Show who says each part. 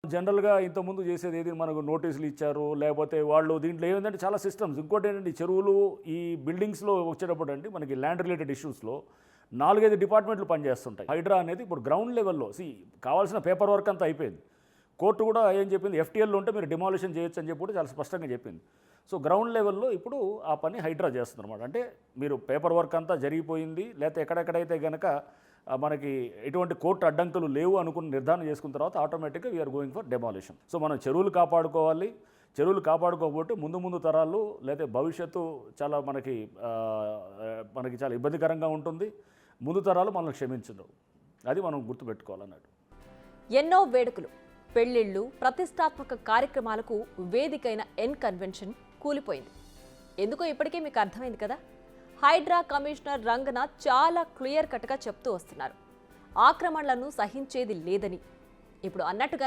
Speaker 1: జనరల్‌గా ఇంతకుముందు చేసేది ఏది మనకు నోటీసులు ఇచ్చారు. లేకపోతే వాళ్ళు దీంట్లో ఏమైందంటే చాలా సిస్టమ్స్. ఇంకోటేంటంటే ఈ చెరువులు, ఈ బిల్డింగ్స్‌లో వచ్చేటప్పుడండి మనకి ల్యాండ్ రిలేటెడ్ ఇష్యూస్‌లో 4, 5 డిపార్ట్మెంట్లు పనిచేస్తుంటాయి. హైడ్రా అనేది ఇప్పుడు గ్రౌండ్ లెవెల్‌లో కావాల్సిన పేపర్ వర్క్ అంతా అయిపోయింది. కోర్టు కూడా ఏం చెప్పింది, ఎఫ్టీఎల్‌లో ఉంటే మీరు డిమాలిషన్ చేయొచ్చు అని చెప్పి కూడా చాలా స్పష్టంగా చెప్పింది. సో గ్రౌండ్ లెవెల్‌లో ఇప్పుడు ఆ పని హైడ్రా చేస్తుందన్నమాట. అంటే మీరు పేపర్ వర్క్ అంతా జరిగిపోయింది. లేకపోతే ఎక్కడెక్కడైతే గనక మనకి ఎటువంటి కోర్టు అడ్డంకులు లేవు అనుకుని నిర్ధారణ చేసుకున్న తర్వాత ఆటోమేటిక్గా we are going for demolition. So మనం చెరువులు కాపాడుకోవాలి. చెరువులు కాపాడుకోకపోతే ముందు తరాలు లేదా భవిష్యత్తు చాలా మనకి చాలా ఇబ్బందికరంగా ఉంటుంది. ముందు తరాలు మనల్ని క్షమించరు. అది మనం గుర్తుపెట్టుకోవాలన్నట్టు.
Speaker 2: ఎన్నో వేడుకలు, పెళ్లిళ్ళు, ప్రతిష్టాత్మక కార్యక్రమాలకు వేదికైన ఎన్ కన్వెన్షన్ కూలిపోయింది. ఎందుకో ఇప్పటికే మీకు అర్థమైంది కదా. హైడ్రా కమిషనర్ రంగనాథ్ చాలా క్లియర్ కట్గా చెప్తూ వస్తున్నారు, ఆక్రమణలను సహించేది లేదని. ఇప్పుడు అన్నట్టుగానే